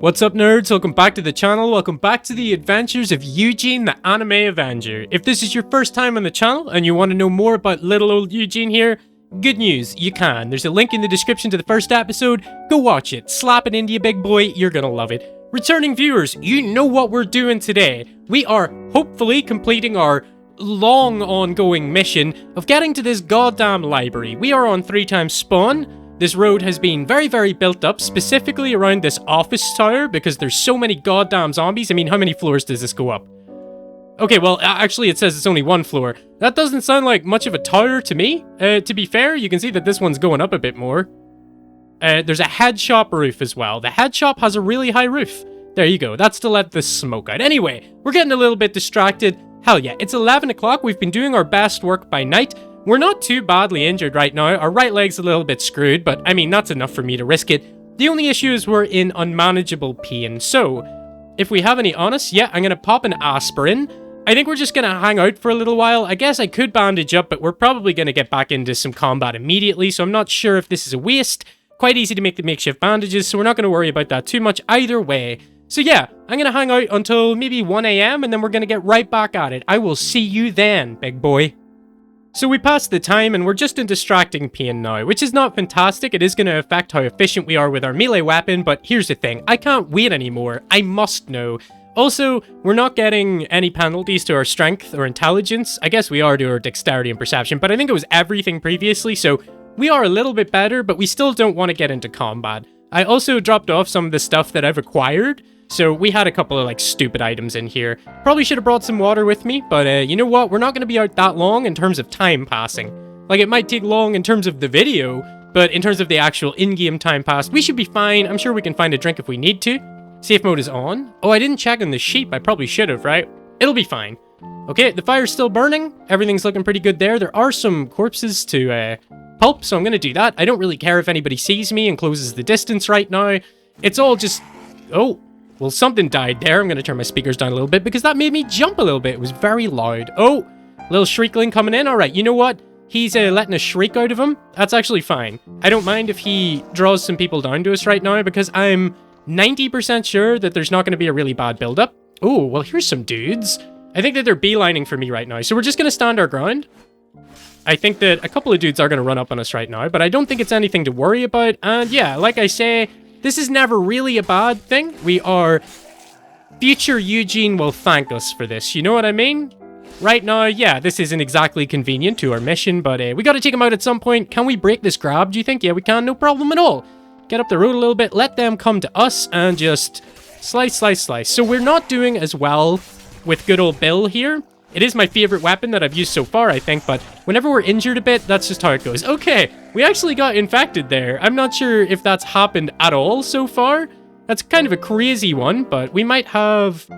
What's up, nerds? Welcome back to the channel. Welcome back to the adventures of Eugene, the Anime Avenger. If this is your first time on the channel and you want to know more about little old Eugene here, good news, you can. There's a link in the description to the first episode. Go watch it. Slap it into you, big boy. You're gonna love it. Returning viewers, you know what we're doing today. We are hopefully completing our long ongoing mission of getting to this goddamn library. We are on 3 times spawn. This road has been very built up, specifically around this office tower, because there's so many goddamn zombies. I mean, how many floors does this go up? Okay, well, actually it says it's only 1 floor. That doesn't sound like much of a tower to me. To be fair, you can see that this one's going up a bit more. There's a head shop roof as well. The head shop has a really high roof. There you go, that's to let the smoke out. Anyway, we're getting a little bit distracted. Hell yeah, it's 11 o'clock. We've been doing our best work by night. We're not too badly injured right now. Our right leg's a little bit screwed, but I mean, that's enough for me to risk it. The only issue is we're in unmanageable pain. So, if we have any on us, yeah, I'm gonna pop an aspirin. I think we're just gonna hang out for a little while. I guess I could bandage up, but we're probably gonna get back into some combat immediately, so I'm not sure if this is a waste. Quite easy to make the makeshift bandages, so we're not gonna worry about that too much either way. So yeah, I'm gonna hang out until maybe 1 AM, and then we're gonna get right back at it. I will see you then, big boy. So we passed the time and we're just in distracting pain now, which is not fantastic. It is going to affect how efficient we are with our melee weapon, but here's the thing. I can't wait anymore. I must know. Also, we're not getting any penalties to our strength or intelligence. I guess we are to our dexterity and perception, but I think it was everything previously, so we are a little bit better, but we still don't want to get into combat. I also dropped off some of the stuff that I've acquired. So we had a couple of, like, stupid items in here. Probably should have brought some water with me, but you know what? We're not going to be out that long in terms of time passing. Like, it might take long in terms of the video, but in terms of the actual in-game time passed, we should be fine. I'm sure we can find a drink if we need to. Safe mode is on. Oh, I didn't check on the sheep. I probably should have, right? It'll be fine. Okay, the fire's still burning. Everything's looking pretty good there. There are some corpses to pulp, so I'm going to do that. I don't really care if anybody sees me and closes the distance right now. It's all just... Oh... Well, something died there. I'm going to turn my speakers down a little bit because that made me jump a little bit. It was very loud. Oh, little shriekling coming in. All right, you know what? He's letting a shriek out of him. That's actually fine. I don't mind if he draws some people down to us right now because I'm 90% sure that there's not going to be a really bad build-up. Oh, well, here's some dudes. I think that they're beelining for me right now. So we're just going to stand our ground. I think that a couple of dudes are going to run up on us right now, but I don't think it's anything to worry about. And yeah, like I say... This is never really a bad thing. We are... Future Eugene will thank us for this, you know what I mean? Right now, yeah, this isn't exactly convenient to our mission, but we gotta take him out at some point. Can we break this grab, do you think? Yeah, we can, no problem at all. Get up the road a little bit, let them come to us, and just slice. So we're not doing as well with good old Bill here. It is my favorite weapon that I've used so far, I think, but whenever we're injured a bit, that's just how it goes. Okay, we actually got infected there. I'm not sure if that's happened at all so far. That's kind of a crazy one, but we might have...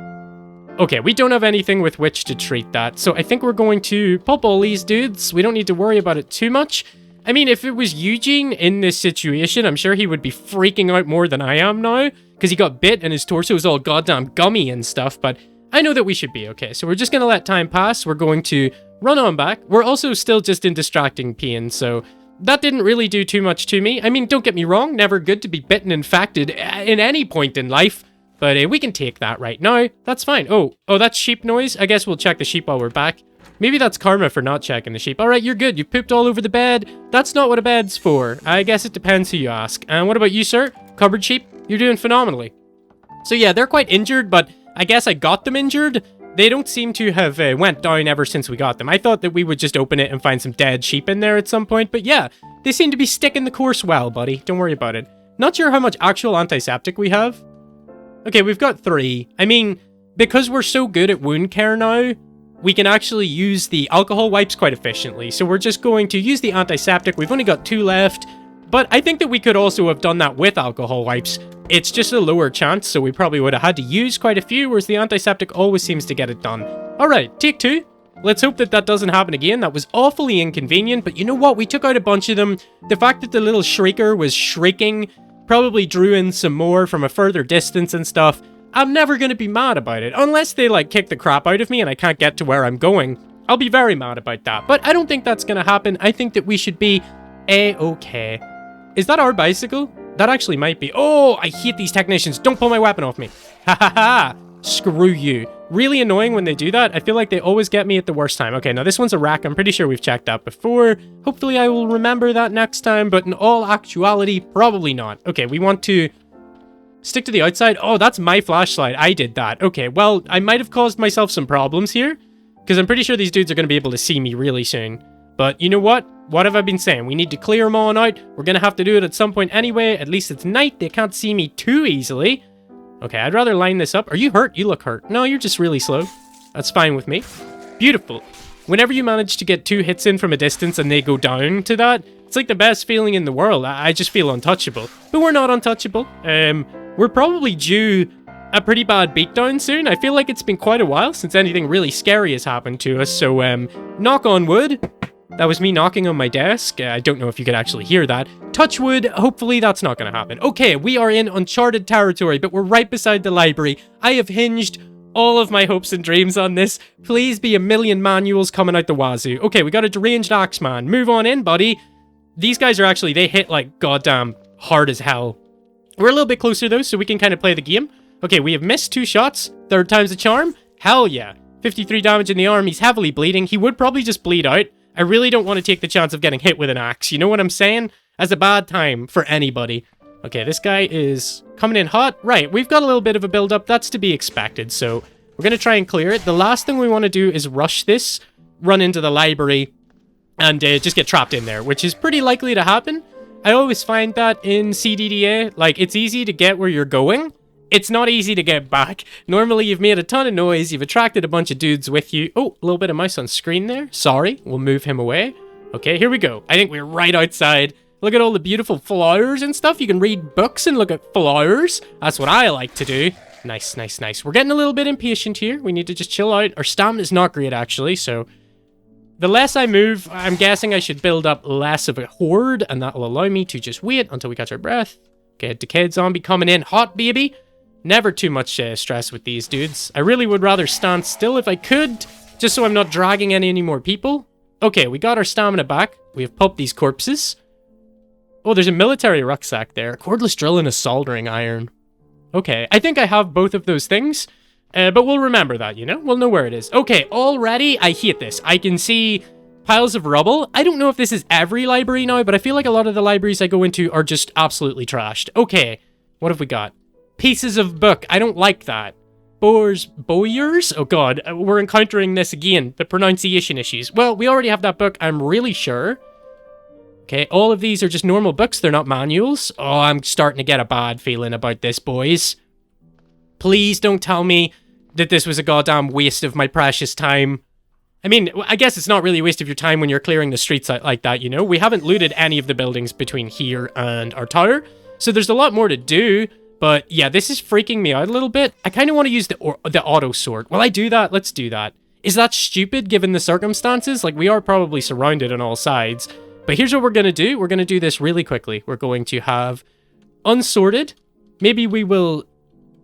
Okay, we don't have anything with which to treat that, so I think we're going to pulp all these dudes. We don't need to worry about it too much. I mean, if it was Eugene in this situation, I'm sure he would be freaking out more than I am now, because he got bit and his torso is all goddamn gummy and stuff, but... I know that we should be okay, so we're just going to let time pass. We're going to run on back. We're also still just in distracting pain, so that didn't really do too much to me. I mean, don't get me wrong, never good to be bitten and infected in any point in life, but we can take that right now. That's fine. Oh, that's sheep noise. I guess we'll check the sheep while we're back. Maybe that's karma for not checking the sheep. All right, you're good. You pooped all over the bed. That's not what a bed's for. I guess it depends who you ask. And what about you, sir? Cupboard sheep? You're doing phenomenally. So yeah, they're quite injured, but... I guess I got them injured. They don't seem to have went down ever since we got them. I thought that we would just open it and find some dead sheep in there at some point, but yeah, they seem to be sticking the course well, buddy. Don't worry about it. Not sure how much actual antiseptic we have. Okay, we've got 3. I mean, because we're so good at wound care now, we can actually use the alcohol wipes quite efficiently. So we're just going to use the antiseptic. We've only got 2 left, but I think that we could also have done that with alcohol wipes. It's just a lower chance, so we probably would have had to use quite a few, whereas the antiseptic always seems to get it done. Alright, take 2. Let's hope that that doesn't happen again. That was awfully inconvenient, but you know what? We took out a bunch of them. The fact that the little shrieker was shrieking probably drew in some more from a further distance and stuff. I'm never going to be mad about it, unless they, like, kick the crap out of me and I can't get to where I'm going. I'll be very mad about that, but I don't think that's going to happen. I think that we should be A-okay. Is that our bicycle? That actually might be. Oh, I hate these technicians. Don't pull my weapon off me. Ha ha ha. Screw you. Really annoying when they do that. I feel like they always get me at the worst time. Okay, now this one's a rack. I'm pretty sure we've checked that before. Hopefully I will remember that next time, but in all actuality, probably not. Okay, we want to stick to the outside. Oh, that's my flashlight. I did that. Okay, well, I might have caused myself some problems here, because I'm pretty sure these dudes are going to be able to see me really soon. But you know what? What have I been saying? We need to clear them all out. We're going to have to do it at some point anyway. At least it's night. They can't see me too easily. Okay, I'd rather line this up. Are you hurt? You look hurt. No, you're just really slow. That's fine with me. Beautiful. Whenever you manage to get 2 hits in from a distance and they go down to that, it's like the best feeling in the world. I just feel untouchable. But we're not untouchable. We're probably due a pretty bad beatdown soon. I feel like it's been quite a while since anything really scary has happened to us. So, knock on wood. That was me knocking on my desk. I don't know if you could actually hear that. Touch wood, hopefully that's not going to happen. Okay, we are in uncharted territory, but we're right beside the library. I have hinged all of my hopes and dreams on this. Please be a million manuals coming out the wazoo. Okay, we got a deranged axeman. Move on in, buddy. These guys are actually, they hit like goddamn hard as hell. We're a little bit closer though, so we can kind of play the game. Okay, we have missed 2 shots. 3rd time's a charm. Hell yeah. 53 damage in the arm. He's heavily bleeding. He would probably just bleed out. I really don't want to take the chance of getting hit with an axe. You know what I'm saying? As a bad time for anybody. Okay, this guy is coming in hot. Right, we've got a little bit of a build-up. That's to be expected, so we're going to try and clear it. The last thing we want to do is rush this, run into the library, and just get trapped in there, which is pretty likely to happen. I always find that in CDDA, like, it's easy to get where you're going. It's not easy to get back. Normally, you've made a ton of noise. You've attracted a bunch of dudes with you. Oh, a little bit of mouse on screen there. Sorry. We'll move him away. Okay, here we go. I think we're right outside. Look at all the beautiful flowers and stuff. You can read books and look at flowers. That's what I like to do. Nice, nice, nice. We're getting a little bit impatient here. We need to just chill out. Our stamina's not great, actually, so the less I move, I'm guessing I should build up less of a horde, and that will allow me to just wait until we catch our breath. Okay, decayed zombie coming in hot, baby. Never too much stress with these dudes. I really would rather stand still if I could, just so I'm not dragging any more people. Okay, we got our stamina back. We have popped these corpses. Oh, there's a military rucksack there. A cordless drill and a soldering iron. Okay, I think I have both of those things, but we'll remember that, you know? We'll know where it is. Okay, already, I hate this. I can see piles of rubble. I don't know if this is every library now, but I feel like a lot of the libraries I go into are just absolutely trashed. Okay, what have we got? Pieces of book. I don't like that. Boyers? Oh god, we're encountering this again. The pronunciation issues. Well, we already have that book, I'm really sure. Okay, all of these are just normal books. They're not manuals. Oh, I'm starting to get a bad feeling about this, boys. Please don't tell me that this was a goddamn waste of my precious time. I mean, I guess it's not really a waste of your time when you're clearing the streets like that, you know? We haven't looted any of the buildings between here and our tower, so there's a lot more to do. But yeah, this is freaking me out a little bit. I kind of want to use the auto sort. Will I do that? Let's do that. Is that stupid given the circumstances? Like, we are probably surrounded on all sides. But here's what we're going to do. We're going to do this really quickly. We're going to have unsorted. Maybe we will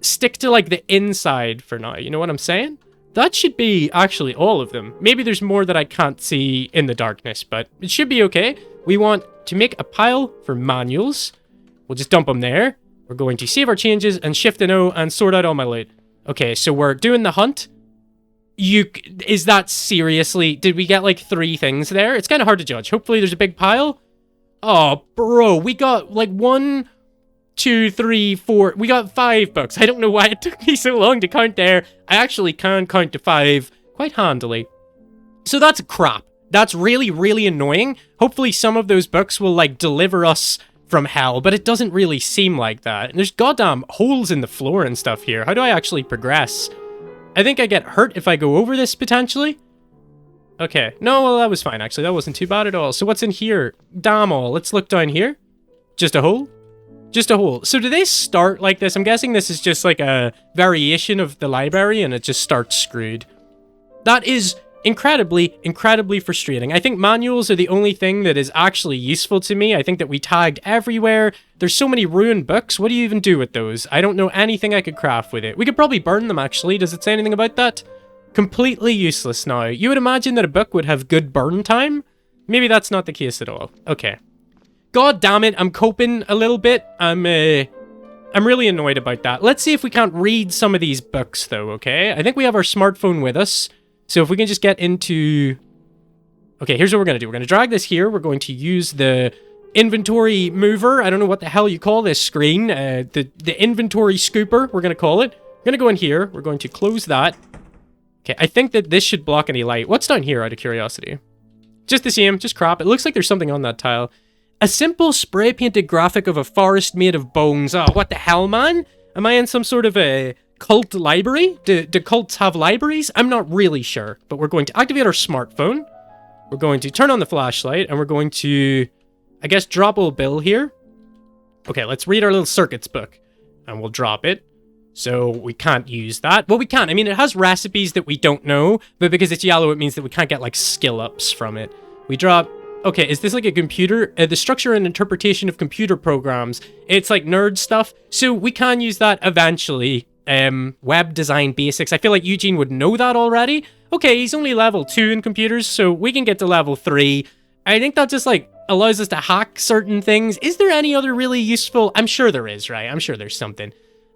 stick to, like, the inside for now. You know what I'm saying? That should be actually all of them. Maybe there's more that I can't see in the darkness, but it should be okay. We want to make a pile for manuals. We'll just dump them there. We're going to save our changes and shift and O and sort out all my loot. Okay, so we're doing the hunt. Is that seriously? Did we get like 3 things there? It's kind of hard to judge. Hopefully there's a big pile. Oh, bro, we got like 1, 2, 3, 4. We got 5 books. I don't know why it took me so long to count there. I actually can count to 5 quite handily. So that's crap. That's really, really annoying. Hopefully some of those books will like deliver us from hell, but it doesn't really seem like that. And there's goddamn holes in the floor and stuff here. How do I actually progress? I think I get hurt if I go over this, potentially. Okay. No, well, that was fine, actually. That wasn't too bad at all. So what's in here? Damn all. Let's look down here. Just a hole? Just a hole. So do they start like this? I'm guessing this is just like a variation of the library, and it just starts screwed. That is incredibly, incredibly frustrating. I think manuals are the only thing that is actually useful to me. I think that we tagged everywhere. There's so many ruined books. What do you even do with those? I don't know anything I could craft with it. We could probably burn them, actually. Does it say anything about that? Completely useless now. You would imagine that a book would have good burn time? Maybe that's not the case at all. Okay. God damn it, I'm coping a little bit. I'm really annoyed about that. Let's see if we can't read some of these books, though, okay? I think we have our smartphone with us. So if we can just get into... Okay, here's what we're going to do. We're going to drag this here. We're going to use the inventory mover. I don't know what the hell you call this screen. The inventory scooper, we're going to call it. We're going to go in here. We're going to close that. Okay, I think that this should block any light. What's down here, out of curiosity? Just the same, just crap. It looks like there's something on that tile. A simple spray-painted graphic of a forest made of bones. Oh, what the hell, man? Am I in some sort of a cult library? Do cults have libraries? I'm not really sure. But we're going to activate our smartphone. We're going to turn on the flashlight, and we're going to, I guess, drop old Bill here. Okay, let's read our little circuits book. And we'll drop it. So we can't use that. Well, we can. I mean, it has recipes that we don't know, but because it's yellow, it means that we can't get, like, skill ups from it. We drop... Okay, is this like a computer? The structure and interpretation of computer programs. It's like nerd stuff. So we can use that eventually. Web design basics. I feel like Eugene would know that already. Okay, he's only level 2 in computers, so we can get to level 3. I think that just, like, allows us to hack certain things. Is there any other really useful... I'm sure there is, right? I'm sure there's something.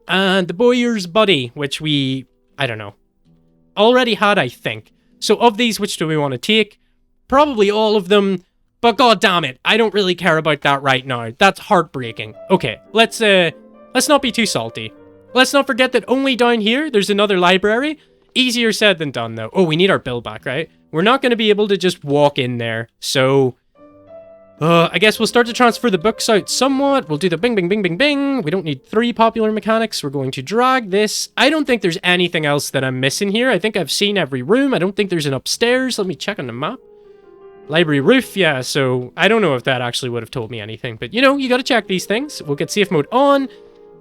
And the Boyer's Buddy, which we... I don't know. Already had, I think. So of these, which do we want to take? Probably all of them... But god damn it, I don't really care about that right now. That's heartbreaking. Okay, let's not be too salty. Let's not forget that only down here, there's another library. Easier said than done, though. Oh, we need our bill back, right? We're not going to be able to just walk in there. So, I guess we'll start to transfer the books out somewhat. We'll do the bing, bing, bing, bing, bing. We don't need 3 popular mechanics. We're going to drag this. I don't think there's anything else that I'm missing here. I think I've seen every room. I don't think there's an upstairs. Let me check on the map. Library roof, yeah, so I don't know if that actually would have told me anything, but you know, you gotta check these things. We'll get safe mode on,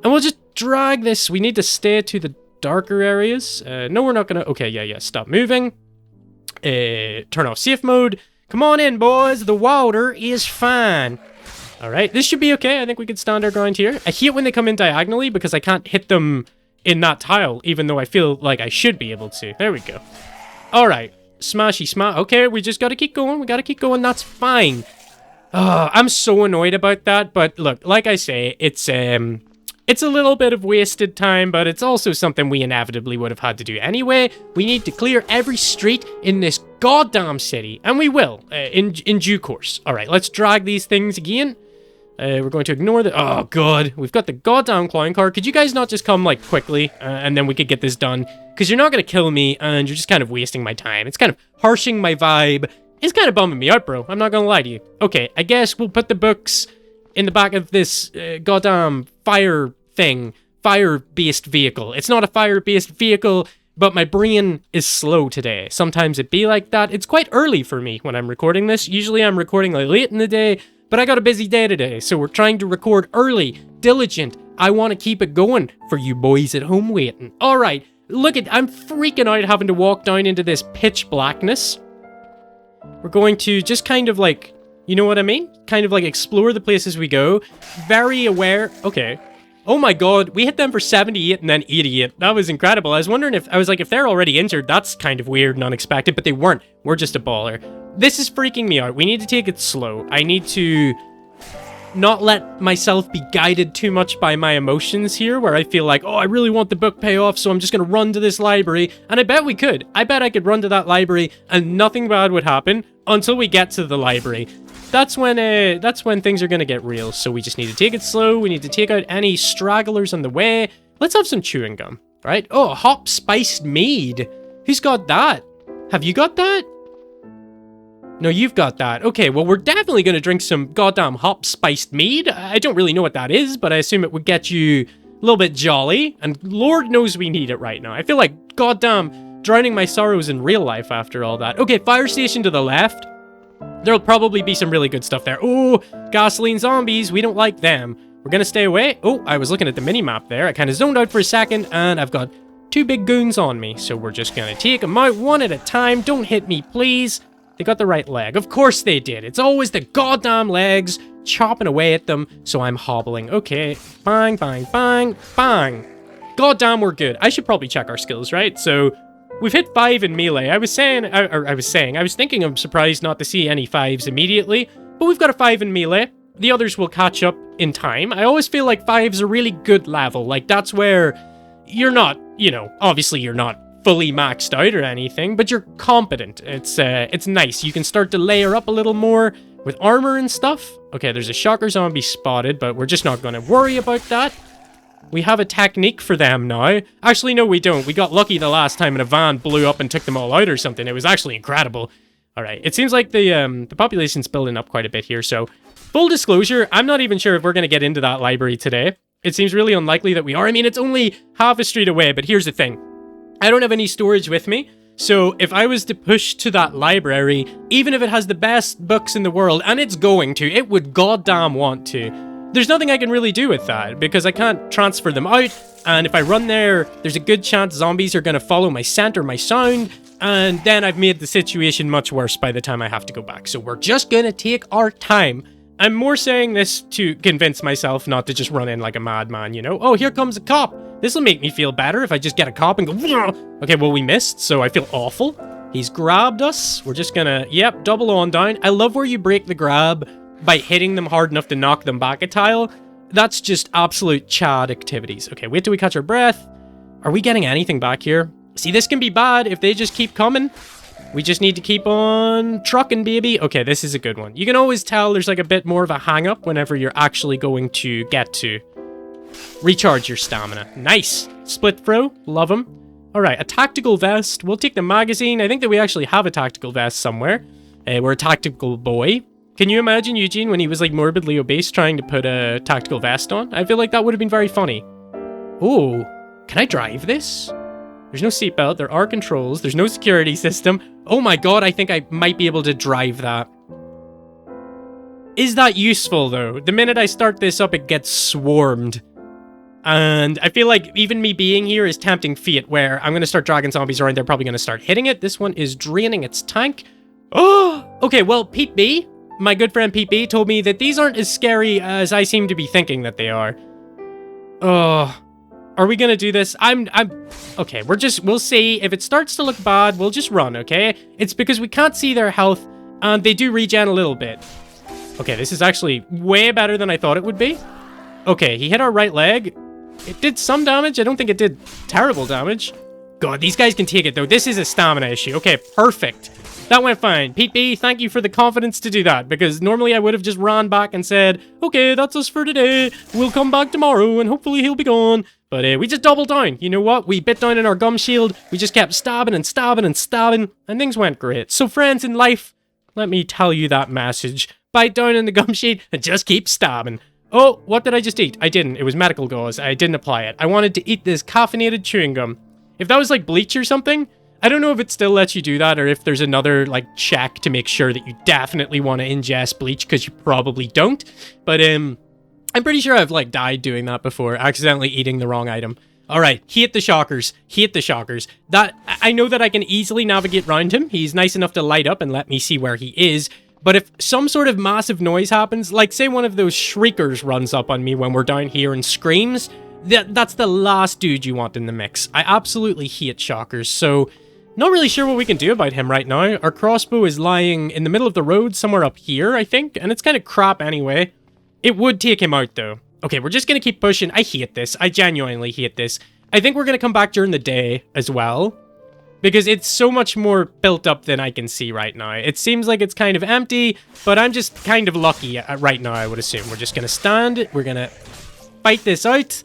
and we'll just drag this. We need to stay to the darker areas. No, we're not gonna... Okay, yeah, stop moving. Turn off safe mode. Come on in, boys. The water is fine. Alright, this should be okay. I think we can stand our ground here. I hate when they come in diagonally because I can't hit them in that tile, even though I feel like I should be able to. There we go. Alright. Smashy smash. Okay, we just gotta keep going. We gotta keep going. That's fine. I'm so annoyed about that. But look, like I say, it's a little bit of wasted time, but it's also something we inevitably would have had to do anyway. We need to clear every street in this goddamn city, and we will in due course. All right, let's drag these things again. We're going to ignore the... Oh, God. We've got the goddamn clown car. Could you guys not just come, like, quickly? And then we could get this done. Because you're not going to kill me, and you're just kind of wasting my time. It's kind of harshing my vibe. It's kind of bumming me out, bro. I'm not going to lie to you. Okay, I guess we'll put the books in the back of this goddamn fire thing. Fire-based vehicle. It's not a fire-based vehicle, but my brain is slow today. Sometimes it be like that. It's quite early for me when I'm recording this. Usually I'm recording, like, late in the day. But I got a busy day today, so we're trying to record early, diligent. I want to keep it going for you boys at home waiting. All right, look at, I'm freaking out having to walk down into this pitch blackness. We're going to just kind of like, you know what I mean? Kind of like explore the places we go. Very aware. Okay. Oh my god, we hit them for 78 and then 88. That was incredible. I was wondering if they're already injured, that's kind of weird and unexpected, but they weren't. We're just a baller. This is freaking me out. We need to take it slow. I need to not let myself be guided too much by my emotions here, where I feel like, oh, I really want the book payoff, so I'm just going to run to this library. And I bet we could. I bet I could run to that library and nothing bad would happen until we get to the library. That's when things are going to get real. So we just need to take it slow. We need to take out any stragglers on the way. Let's have some chewing gum, right? Oh, hop spiced mead. Who's got that? Have you got that? No, you've got that. Okay, well, we're definitely going to drink some goddamn hop spiced mead. I don't really know what that is, but I assume it would get you a little bit jolly. And Lord knows we need it right now. I feel like goddamn drowning my sorrows in real life after all that. Okay, fire station to the left. There'll probably be some really good stuff there. Oh, gasoline zombies. We don't like them. We're going to stay away. Oh, I was looking at the mini-map there. I kind of zoned out for a second, and I've got 2 big goons on me. So we're just going to take them out one at a time. Don't hit me, please. They got the right leg. Of course they did. It's always the goddamn legs chopping away at them. So I'm hobbling. Okay. Bang, bang, bang, bang. Goddamn, we're good. I should probably check our skills, right? So we've hit 5 in melee. I was thinking I'm surprised not to see any 5s immediately, but we've got a 5 in melee. the others will catch up in time. I always feel like 5's a really good level. Like, that's where you're not, you know, obviously you're not fully maxed out or anything, but you're competent. It's nice. You can start to layer up a little more with armor and stuff. Okay, there's a shocker zombie spotted, but we're just not going to worry about that. We have a technique for them now. Actually, no, we don't. We got lucky the last time and a van blew up and took them all out or something. It was actually incredible. All right, it seems like the population's building up quite a bit here, so full disclosure, I'm not even sure if we're going to get into that library today. It seems really unlikely that we are. I mean, it's only half a street away, but here's the thing. I don't have any storage with me, so if I was to push to that library, even if it has the best books in the world, and it's going to, it would goddamn want to, there's nothing I can really do with that, because I can't transfer them out, and if I run there, there's a good chance zombies are going to follow my scent or my sound, and then I've made the situation much worse by the time I have to go back. So we're just going to take our time. I'm more saying this to convince myself not to just run in like a madman, you know? Oh, here comes a cop. This'll make me feel better if I just get a cop and go, "Whoa." Okay, well, we missed, so I feel awful. He's grabbed us. We're just gonna, yep, double on down. I love where you break the grab by hitting them hard enough to knock them back a tile. That's just absolute Chad activities. Okay, wait till we catch our breath. Are we getting anything back here? See, this can be bad if they just keep coming. We just need to keep on trucking, baby. Okay, this is a good one. You can always tell there's like a bit more of a hang-up whenever you're actually going to get to recharge your stamina. Nice. Split throw. Love them. All right, a tactical vest. We'll take the magazine. I think that we actually have a tactical vest somewhere. We're a tactical boy. Can you imagine Eugene when he was like morbidly obese trying to put a tactical vest on? I feel like that would have been very funny. Oh, can I drive this? There's no seatbelt, there are controls, there's no security system. Oh my god, I think I might be able to drive that. Is that useful though? The minute I start this up, it gets swarmed. And I feel like even me being here is tempting fate, where I'm going to start dragging zombies around, they're probably going to start hitting it. This one is draining its tank. Oh, okay, well, Pete B, my good friend Pete B, told me that these aren't as scary as I seem to be thinking that they are. Oh... Are we gonna do this? Okay, we'll see. If it starts to look bad, we'll just run, okay? It's because we can't see their health, and they do regen a little bit. Okay, this is actually way better than I thought it would be. Okay, he hit our right leg. It did some damage. I don't think it did terrible damage. God, these guys can take it, though. This is a stamina issue. Okay, perfect. That went fine. Pete B, thank you for the confidence to do that, because normally I would have just ran back and said, okay, that's us for today. We'll come back tomorrow, and hopefully he'll be gone. But we just doubled down. You know what? We bit down in our gum shield. We just kept stabbing and stabbing and stabbing, and things went great. So friends in life, let me tell you that message. Bite down in the gum shield and just keep stabbing. Oh, what did I just eat? I didn't. It was medical gauze. I didn't apply it. I wanted to eat this caffeinated chewing gum. If that was like bleach or something, I don't know if it still lets you do that or if there's another like check to make sure that you definitely want to ingest bleach, because you probably don't. But I'm pretty sure I've like died doing that before, accidentally eating the wrong item. All right, he hit the shockers. He hit the shockers. That I know that I can easily navigate around him. He's nice enough to light up and let me see where he is. But if some sort of massive noise happens, like say one of those shriekers runs up on me when we're down here and screams, that's the last dude you want in the mix. I absolutely hate shockers, so not really sure what we can do about him right now. Our crossbow is lying in the middle of the road somewhere up here, I think, and it's kind of crap anyway. It would take him out, though. Okay, we're just going to keep pushing. I hate this. I genuinely hate this. I think we're going to come back during the day as well, because it's so much more built up than I can see right now. It seems like it's kind of empty, but I'm just kind of lucky right now, I would assume. We're just going to stand. We're going to fight this out.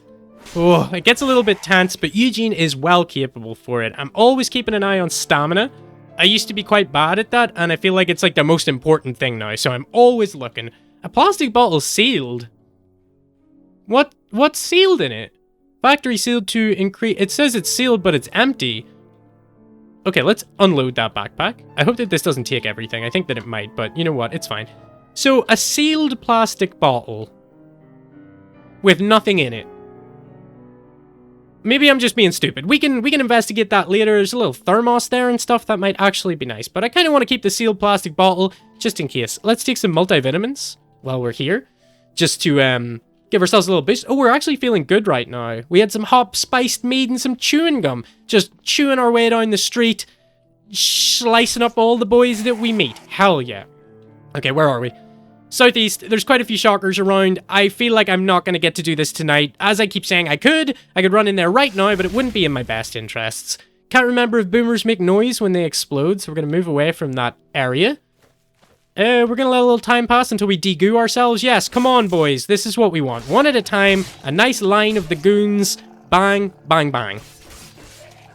Oh, it gets a little bit tense, but Eugene is well capable for it. I'm always keeping an eye on stamina. I used to be quite bad at that, and I feel like it's like the most important thing now, so I'm always looking. A plastic bottle sealed? What's sealed in it? Factory sealed to increase... It says it's sealed, but it's empty. Okay, let's unload that backpack. I hope that this doesn't take everything. I think that it might, but you know what? It's fine. So, a sealed plastic bottle with nothing in it. Maybe I'm just being stupid. We can investigate that later. There's a little thermos there and stuff that might actually be nice. But I kind of want to keep the sealed plastic bottle just in case. Let's take some multivitamins while we're here, just to give ourselves a little boost. Oh, we're actually feeling good right now. We had some hop spiced mead and some chewing gum. Just chewing our way down the street, slicing up all the boys that we meet. Hell yeah. Okay, where are we? Southeast, there's quite a few shockers around. I feel like I'm not going to get to do this tonight. As I keep saying, I could run in there right now, but it wouldn't be in my best interests. Can't remember if boomers make noise when they explode, so we're going to move away from that area. We're going to let a little time pass until we de-goo ourselves. Yes, come on, boys. This is what we want. One at a time, a nice line of the goons. Bang, bang, bang.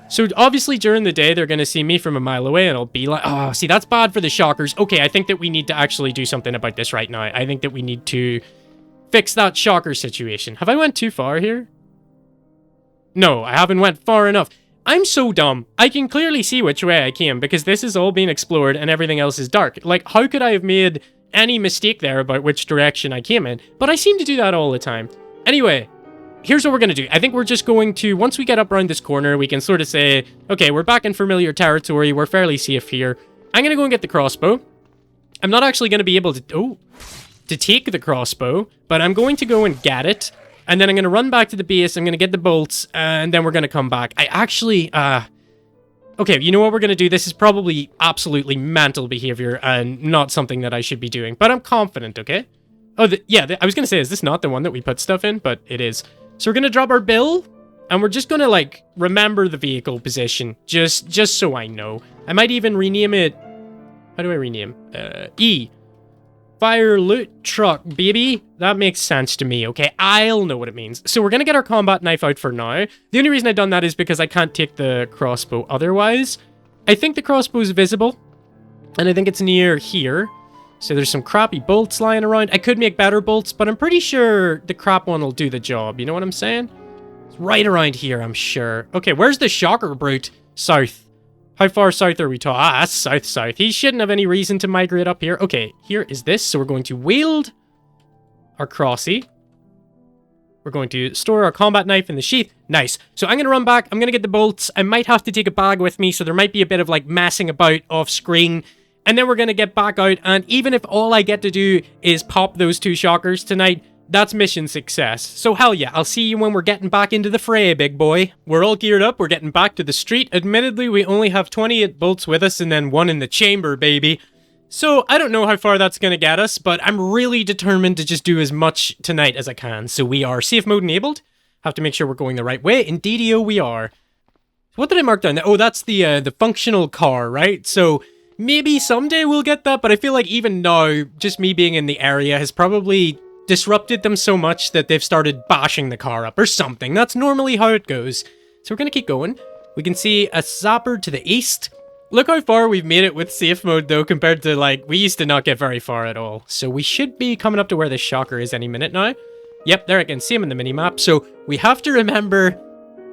So, obviously, during the day, they're going to see me from a mile away, and I'll be like, oh, see, that's bad for the shockers. Okay, I think that we need to actually do something about this right now. I think that we need to fix that shocker situation. Have I went too far here? No, I haven't went far enough. I'm so dumb. I can clearly see which way I came, because this is all being explored, and everything else is dark. Like, how could I have made any mistake there about which direction I came in? But I seem to do that all the time. Anyway, here's what we're going to do. I think we're just going to, once we get up around this corner, we can sort of say, okay, we're back in familiar territory. We're fairly safe here. I'm going to go and get the crossbow. I'm not actually going to be able to take the crossbow, but I'm going to go and get it. And then I'm going to run back to the base. I'm going to get the bolts, and then we're going to come back. I actually, okay, you know what we're going to do? This is probably absolutely mental behavior and not something that I should be doing, but I'm confident, okay? Oh, I was going to say, is this not the one that we put stuff in? But it is. So we're going to drop our bill, and we're just going to, like, remember the vehicle position, just so I know. I might even rename it, how do I rename? E. Fire loot truck, baby. That makes sense to me, okay? I'll know what it means. So we're going to get our combat knife out for now. The only reason I've done that is because I can't take the crossbow otherwise. I think the crossbow is visible, and I think it's near here. So there's some crappy bolts lying around. I could make better bolts, but I'm pretty sure the crap one will do the job. You know what I'm saying? It's right around here, I'm sure. Okay, where's the shocker brute? South. How far south are we talking? Ah, that's south. He shouldn't have any reason to migrate up here. Okay, here is this. So we're going to wield our crossy. We're going to store our combat knife in the sheath. Nice. So I'm going to run back. I'm going to get the bolts. I might have to take a bag with me, so there might be a bit of, like, messing about off screen. And then we're going to get back out, and even if all I get to do is pop those 2 shockers tonight, that's mission success. So hell yeah, I'll see you when we're getting back into the fray, big boy. We're all geared up, we're getting back to the street. Admittedly, we only have 28 bolts with us and then 1 in the chamber, baby. So I don't know how far that's going to get us, but I'm really determined to just do as much tonight as I can. So we are safe mode enabled. Have to make sure we're going the right way. Indeedio, we are. What did I mark down? Oh, that's the functional car, right? So maybe someday we'll get that, but I feel like even now, just me being in the area has probably disrupted them so much that they've started bashing the car up or something. That's normally how it goes. So we're going to keep going. We can see a zapper to the east. Look how far we've made it with safe mode, though, compared to, like, we used to not get very far at all. So we should be coming up to where the shocker is any minute now. Yep, there I can see him in the minimap. So we have to remember,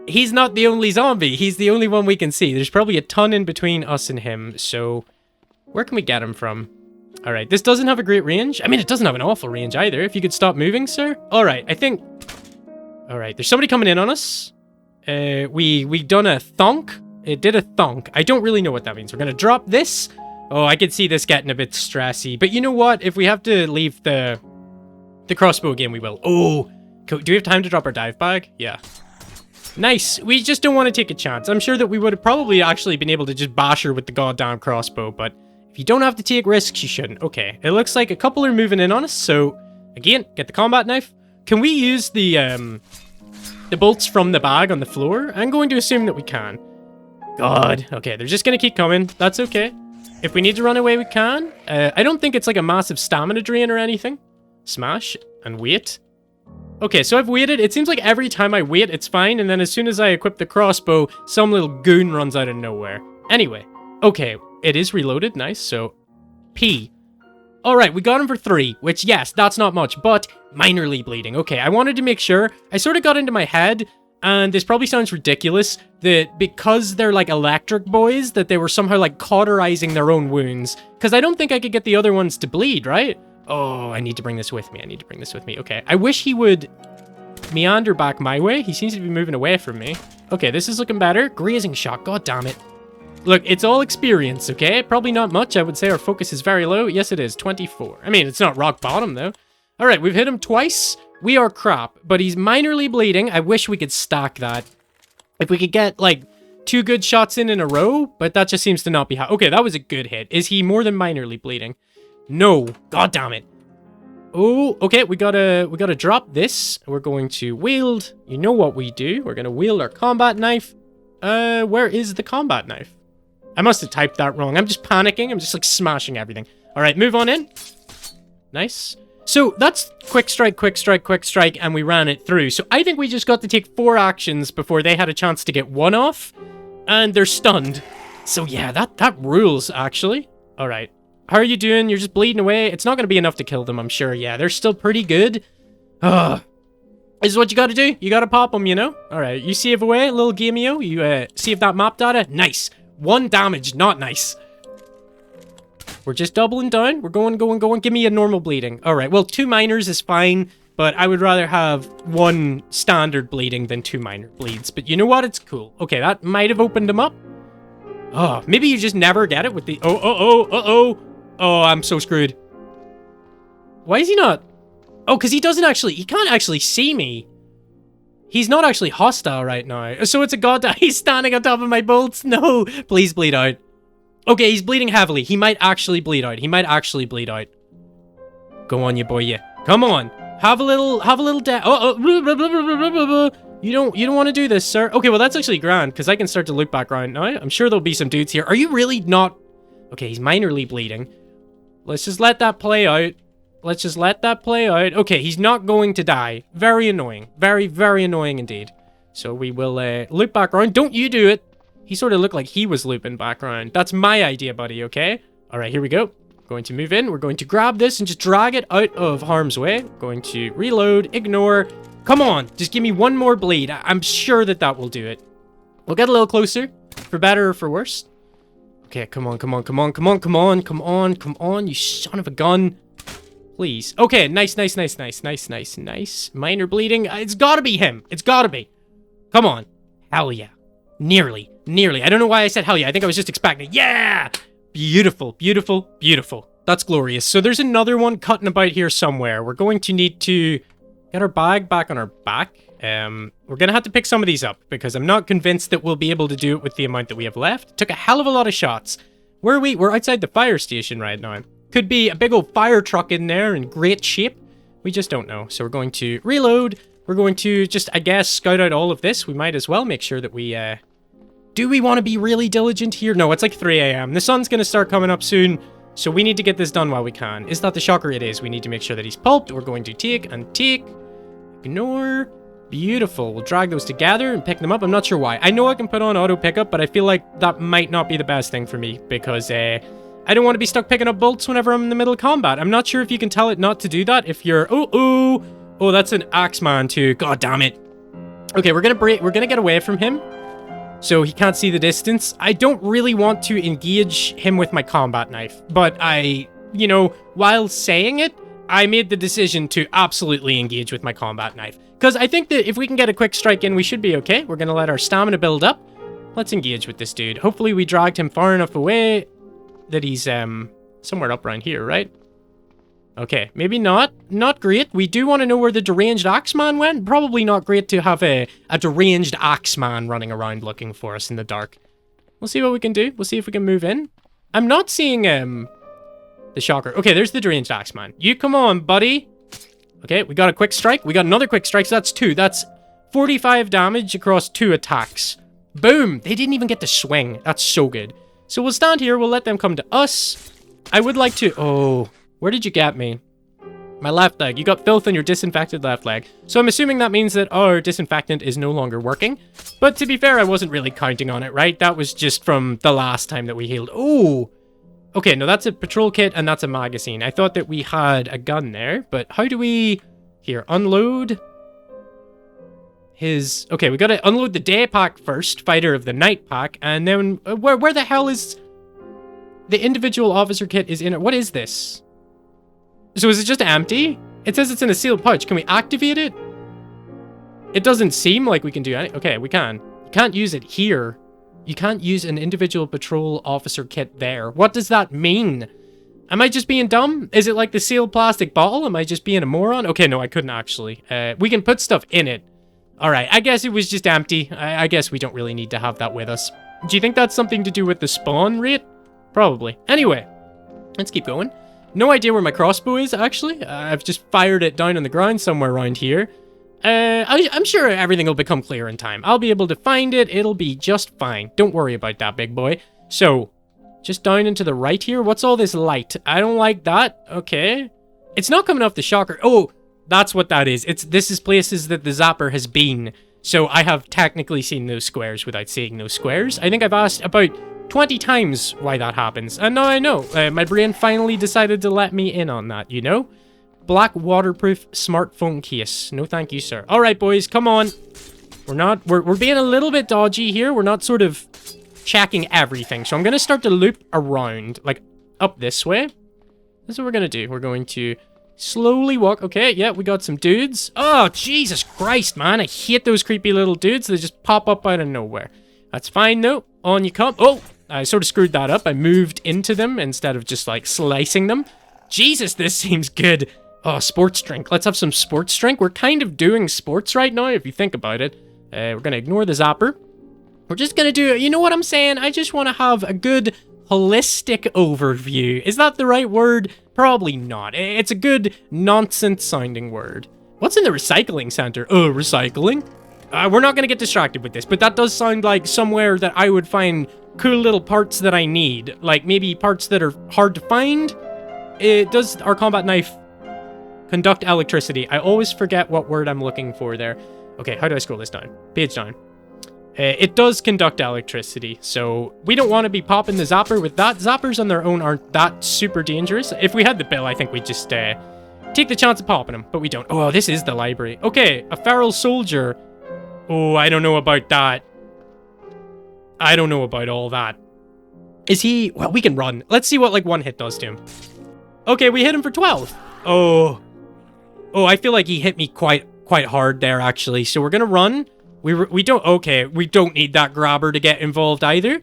he's not the only zombie. He's the only one we can see. There's probably a ton in between us and him. So where can we get him from? All right, this doesn't have a great range. I mean, it doesn't have an awful range either. If you could stop moving, sir. All right, I think... All right, there's somebody coming in on us. We done a thonk. It did a thonk. I don't really know what that means. We're going to drop this. Oh, I could see this getting a bit stressy. But you know what? If we have to leave the crossbow again, we will. Oh, do we have time to drop our dive bag? Yeah. Nice. We just don't want to take a chance. I'm sure that we would have probably actually been able to just bash her with the goddamn crossbow, but... If you don't have to take risks, you shouldn't. Okay, it looks like a couple are moving in on us, so, again, get the combat knife. Can we use the bolts from the bag on the floor? I'm going to assume that we can. God. Okay, they're just going to keep coming. That's okay. If we need to run away, we can. I don't think it's like a massive stamina drain or anything. Smash and wait. Okay, so I've waited. It seems like every time I wait, it's fine, and then as soon as I equip the crossbow, some little goon runs out of nowhere. Anyway, okay. It is reloaded, nice, so P. Alright, we got him for 3, which, yes, that's not much, but minorly bleeding. Okay, I wanted to make sure. I sort of got into my head, and this probably sounds ridiculous, that because they're, like, electric boys, that they were somehow, like, cauterizing their own wounds. Because I don't think I could get the other ones to bleed, right? Oh, I need to bring this with me. Okay, I wish he would meander back my way. He seems to be moving away from me. Okay, this is looking better. Grazing shot, god damn it. Look, it's all experience, okay? Probably not much. I would say our focus is very low. Yes, it is. 24. I mean, it's not rock bottom, though. All right, we've hit him twice. We are crap, but he's minorly bleeding. I wish we could stack that. If we could get, like, 2 good shots in a row, but that just seems to not be how... Okay, that was a good hit. Is he more than minorly bleeding? No. God damn it. Oh, okay, we gotta drop this. We're going to wield, you know what we do. We're gonna wield our combat knife. Where is the combat knife? I must have typed that wrong. I'm just panicking. I'm just like smashing everything. All right, move on in. Nice. So that's quick strike, quick strike, quick strike, and we ran it through. So I think we just got to take 4 actions before they had a chance to get 1 off, and they're stunned. So yeah, that rules, actually. All right. How are you doing? You're just bleeding away. It's not going to be enough to kill them, I'm sure. Yeah, they're still pretty good. Ugh. This is what you got to do. You got to pop them, you know? All right, you save away, little gameo. You save that map data. Nice. 1 damage, not nice. We're just doubling down. We're going. Give me a normal bleeding. All right, well, 2 minors is fine, but I would rather have 1 standard bleeding than 2 minor bleeds. But you know what? It's cool. Okay, that might have opened him up. Oh, maybe you just never get it with the... Oh, I'm so screwed. Why is he not... Oh, because he doesn't actually... He can't actually see me. He's not actually hostile right now. So it's a god that he's standing on top of my bolts. No, please bleed out. Okay, he's bleeding heavily. He might actually bleed out. Go on, you boy, yeah. Come on. Have a little You don't want to do this, sir. Okay, well, that's actually grand, because I can start to loop back around now. I'm sure there'll be some dudes here. Are you really not... Okay, he's minorly bleeding. Let's just let that play out. Okay, he's not going to die. Very annoying. Very, very annoying indeed. So we will loop back around. Don't you do it. He sort of looked like he was looping back around. That's my idea, buddy, okay? All right, here we go. Going to move in. We're going to grab this and just drag it out of harm's way. Going to reload, ignore. Come on, just give me 1 more bleed. I'm sure that will do it. We'll get a little closer, for better or for worse. Okay, come on, you son of a gun. Please. Okay, nice. Minor bleeding. It's gotta be him. It's gotta be. Come on. Hell yeah. Nearly. I don't know why I said hell yeah. I think I was just expecting it. Yeah! Beautiful. That's glorious. So there's another one cutting about here somewhere. We're going to need to get our bag back on our back. We're gonna have to pick some of these up because I'm not convinced that we'll be able to do it with the amount that we have left. Took a hell of a lot of shots. Where are we? We're outside the fire station right now. Could be a big old fire truck in there in great shape. We just don't know. So we're going to reload. We're going to just, I guess, scout out all of this. We might as well make sure that we, do we want to be really diligent here? No, it's like 3 a.m. The sun's gonna start coming up soon, so we need to get this done while we can. Is that the shocker? It is. We need to make sure that he's pulped. We're going to take, ignore. Beautiful. We'll drag those together and pick them up. I'm not sure why. I know I can put on auto pickup, but I feel like that might not be the best thing for me because I don't want to be stuck picking up bolts whenever I'm in the middle of combat. I'm not sure if you can tell it not to do that if you're... Oh, that's an Axeman too. God damn it. Okay, we're gonna get away from him so he can't see the distance. I don't really want to engage him with my combat knife, but while saying it, I made the decision to absolutely engage with my combat knife. Because I think that if we can get a quick strike in, we should be okay. We're going to let our stamina build up. Let's engage with this dude. Hopefully we dragged him far enough away that he's somewhere up around here, right? Okay, maybe not. Not great. We do want to know where the deranged Axeman went. Probably not great to have a deranged Axeman running around looking for us in the dark. We'll see what we can do. We'll see if we can move in. I'm not seeing the shocker. Okay, there's the deranged Axeman. You come on, buddy. Okay, we got a quick strike. We got another quick strike, so that's 2. That's 45 damage across 2 attacks. Boom! They didn't even get to swing. That's so good. So we'll stand here. We'll let them come to us. I would like to... Oh, where did you get me? My left leg. You got filth on your disinfected left leg. So I'm assuming that means that our disinfectant is no longer working. But to be fair, I wasn't really counting on it, right? That was just from the last time that we healed. Oh! Okay, no, that's a patrol kit and that's a magazine. I thought that we had a gun there, but how do we... Here, unload his... Okay, we gotta unload the day pack first, fighter of the night pack, and then... Where the hell is... The individual officer kit is in it. What is this? So is it just empty? It says it's in a sealed pouch. Can we activate it? It doesn't seem like we can do any... Okay, we can. You can't use it here. You can't use an individual patrol officer kit there. What does that mean? Am I just being dumb? Is it like the sealed plastic bottle? Am I just being a moron? Okay, no, I couldn't actually. We can put stuff in it. All right, I guess it was just empty. I guess we don't really need to have that with us. Do you think that's something to do with the spawn rate? Probably. Anyway, let's keep going. No idea where my crossbow is, actually. I've just fired it down on the ground somewhere around here. I'm sure everything will become clear in time. I'll be able to find it. It'll be just fine. Don't worry about that, big boy. So, just down into the right here. What's all this light? I don't like that. Okay. It's not coming off the shocker. Oh, that's what that is. This is places that the zapper has been. So I have technically seen those squares without seeing those squares. I think I've asked about 20 times why that happens. And now I know. My brain finally decided to let me in on that, you know? Black waterproof smartphone case. No thank you, sir. All right, boys, come on. We're being a little bit dodgy here. We're not sort of checking everything. So I'm going to start to loop around, like up this way. This is what we're going to do. We're going to slowly walk. Okay, yeah, we got some dudes. Oh, Jesus Christ, man. I hate those creepy little dudes. They just pop up out of nowhere. That's fine, though. On you come. Oh, I sort of screwed that up. I moved into them instead of just, like, slicing them. Jesus, this seems good. Oh, sports drink. Let's have some sports drink. We're kind of doing sports right now, if you think about it. We're going to ignore the zapper. We're just going to do, you know what I'm saying? I just want to have a good holistic overview. Is that the right word? Probably not. It's a good nonsense-sounding word. What's in the recycling center? Oh, recycling? We're not going to get distracted with this, but that does sound like somewhere that I would find cool little parts that I need. Like, maybe parts that are hard to find. Does our combat knife conduct electricity? I always forget what word I'm looking for there. Okay, how do I scroll this down? Page down. It does conduct electricity, so we don't want to be popping the zapper with that. Zappers on their own aren't that super dangerous. If we had the bill, I think we'd just take the chance of popping them, but we don't. Oh, this is the library. Okay, a feral soldier. Oh, I don't know about that. I don't know about all that. Is he... Well, we can run. Let's see what, like, one hit does to him. Okay, we hit him for 12. Oh, I feel like he hit me quite hard there, actually. So we're gonna run. We don't need that grabber to get involved either.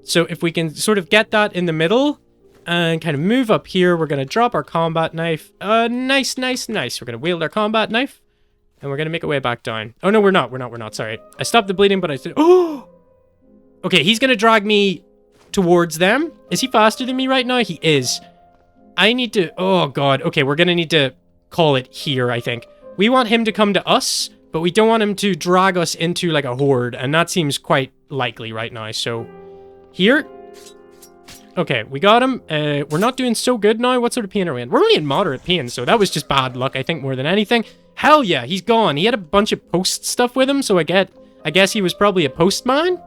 So if we can sort of get that in the middle and kind of move up here, we're gonna drop our combat knife. Nice. We're gonna wield our combat knife and we're gonna make our way back down. Oh no, we're not. Sorry. I stopped the bleeding, but I said, oh, okay. He's gonna drag me towards them. Is he faster than me right now? He is. I need to, oh God. Okay, we're gonna need to call it here, I think. We want him to come to us, but we don't want him to drag us into like a horde, and that seems quite likely right now. So, here. Okay, we got him. We're not doing so good now. What sort of pain are we in? We're only in moderate pain, so that was just bad luck, I think, more than anything. Hell yeah, he's gone. He had a bunch of post stuff with him, so I guess he was probably a postman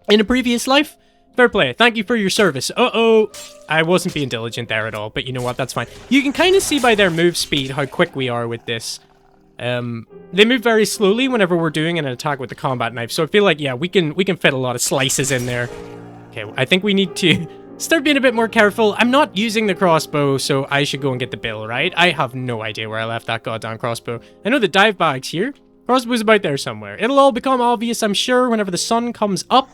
in a previous life. Fair play. Thank you for your service. Uh-oh. I wasn't being diligent there at all, but you know what? That's fine. You can kind of see by their move speed how quick we are with this. They move very slowly whenever we're doing an attack with the combat knife, so I feel like, yeah, we can fit a lot of slices in there. Okay, I think we need to start being a bit more careful. I'm not using the crossbow, so I should go and get the bill, right? I have no idea where I left that goddamn crossbow. I know the dive bag's here. Crossbow's about there somewhere. It'll all become obvious, I'm sure, whenever the sun comes up.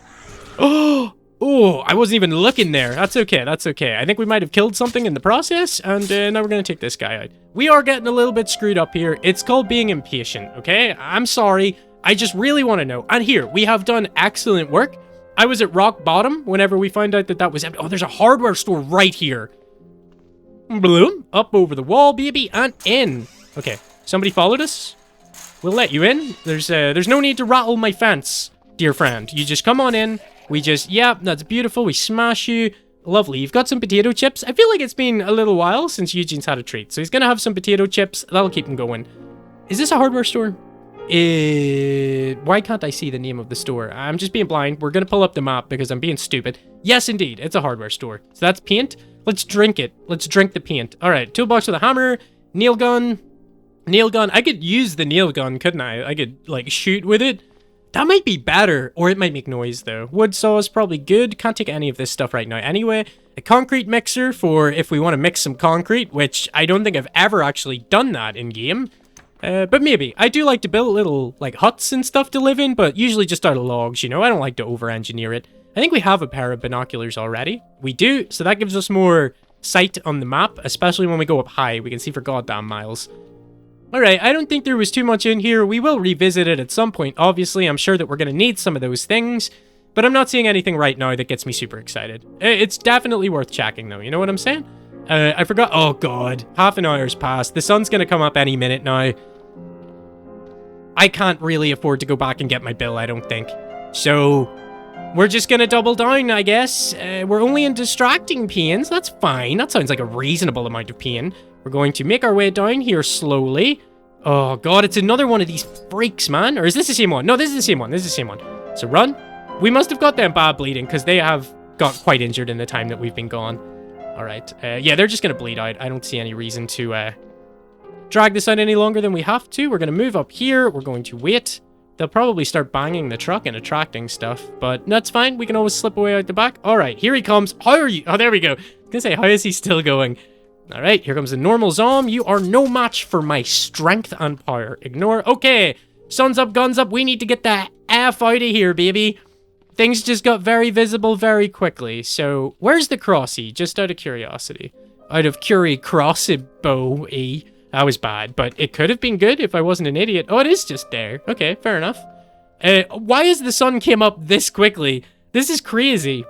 Oh, I wasn't even looking there. That's okay. I think we might have killed something in the process, and now we're going to take this guy out. We are getting a little bit screwed up here. It's called being impatient, okay? I'm sorry. I just really want to know. And here, we have done excellent work. I was at rock bottom whenever we found out that was empty. Oh, there's a hardware store right here. Bloom. Up over the wall, baby, and in. Okay, somebody followed us. We'll let you in. There's no need to rattle my fence, dear friend. You just come on in. We just, yeah, that's beautiful. We smash you. Lovely. You've got some potato chips. I feel like it's been a little while since Eugene's had a treat. So he's going to have some potato chips. That'll keep him going. Is this a hardware store? Why can't I see the name of the store? I'm just being blind. We're going to pull up the map because I'm being stupid. Yes, indeed. It's a hardware store. So that's paint. Let's drink it. Let's drink the paint. All right. Toolbox with a hammer. Nail gun. Nail gun. I could use the nail gun, couldn't I? I could, like, shoot with it. That might be better, or it might make noise, though. Wood saw is probably good. Can't take any of this stuff right now anyway. A concrete mixer for if we want to mix some concrete, which I don't think I've ever actually done that in-game. But maybe. I do like to build little, like, huts and stuff to live in, but usually just out of logs, you know? I don't like to over-engineer it. I think we have a pair of binoculars already. We do, so that gives us more sight on the map, especially when we go up high. We can see for goddamn miles. Alright, I don't think there was too much in here. We will revisit it at some point, obviously. I'm sure that we're going to need some of those things, but I'm not seeing anything right now that gets me super excited. It's definitely worth checking, though. You know what I'm saying? I forgot. Oh, God. Half an hour's passed. The sun's going to come up any minute now. I can't really afford to go back and get my bill, I don't think. So, we're just going to double down, I guess. We're only in distracting pains. That's fine. That sounds like a reasonable amount of pain. We're going to make our way down here slowly. Oh, God, it's another one of these freaks, man. Or is this the same one? No, this is the same one. This is the same one. So, run. We must have got them bad bleeding because they have got quite injured in the time that we've been gone. All right. Yeah, they're just going to bleed out. I don't see any reason to drag this out any longer than we have to. We're going to move up here. We're going to wait. They'll probably start banging the truck and attracting stuff, but that's fine. We can always slip away out the back. All right, here he comes. How are you? Oh, there we go. I was going to say, how is he still going? All right, here comes the normal Zom. You are no match for my strength and power. Ignore. Okay, sun's up, guns up. We need to get the F out of here, baby. Things just got very visible very quickly. So, where's the crossy? Just out of curiosity. Out of curiosity. That was bad, but it could have been good if I wasn't an idiot. Oh, it is just there. Okay, fair enough. Why is the sun came up this quickly? This is crazy.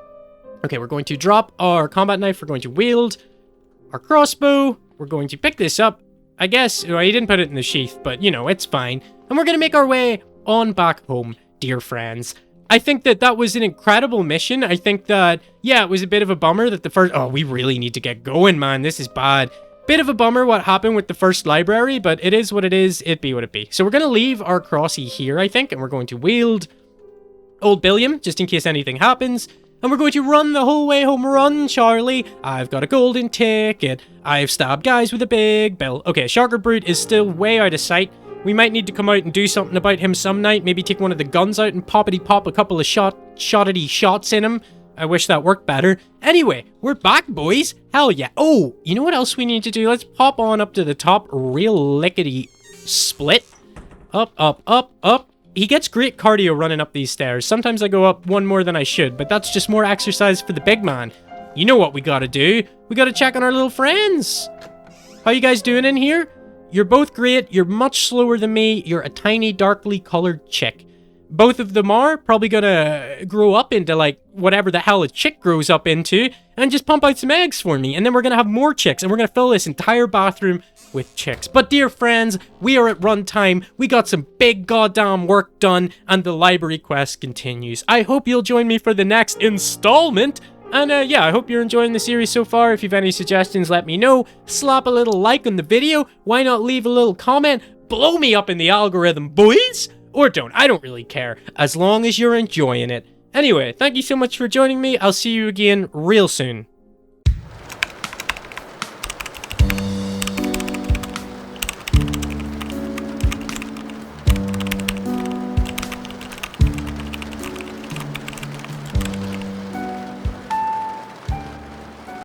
Okay, we're going to drop our combat knife. We're going to wield our crossbow. We're going to pick this up. I guess, well, I didn't put it in the sheath, but, you know, it's fine. And we're going to make our way on back home, dear friends. I think that that was an incredible mission. I think that, yeah, it was a bit of a bummer that the first... Oh, we really need to get going, man. This is bad. Bit of a bummer what happened with the first library, but it is what it is. It be what it be. So we're going to leave our crossy here, I think, and we're going to wield Old Billiam, just in case anything happens. And we're going to run the whole way home. Run, Charlie. I've got a golden ticket. I've stabbed guys with a big bill. Okay, Sharker Brute is still way out of sight. We might need to come out and do something about him some night. Maybe take one of the guns out and poppity-pop a couple of shottity shots in him. I wish that worked better. Anyway, we're back, boys. Hell yeah. Oh, you know what else we need to do? Let's pop on up to the top real lickety split. Up, up, up, up. He gets great cardio running up these stairs. Sometimes I go up one more than I should, but that's just more exercise for the big man. You know what we gotta do. We gotta check on our little friends. How you guys doing in here? You're both great. You're much slower than me. You're a tiny, darkly colored chick. Both of them are probably gonna grow up into, like, whatever the hell a chick grows up into, and just pump out some eggs for me. And then we're gonna have more chicks, and we're gonna fill this entire bathroom with chicks. But dear friends, we are at runtime. We got some big goddamn work done, and the library quest continues. I hope you'll join me for the next installment. And yeah, I hope you're enjoying the series so far. If you've any suggestions, let me know. Slap a little like on the video. Why not leave a little comment? Blow me up in the algorithm, boys! Or don't. I don't really care. As long as you're enjoying it. Anyway, thank you so much for joining me. I'll see you again real soon.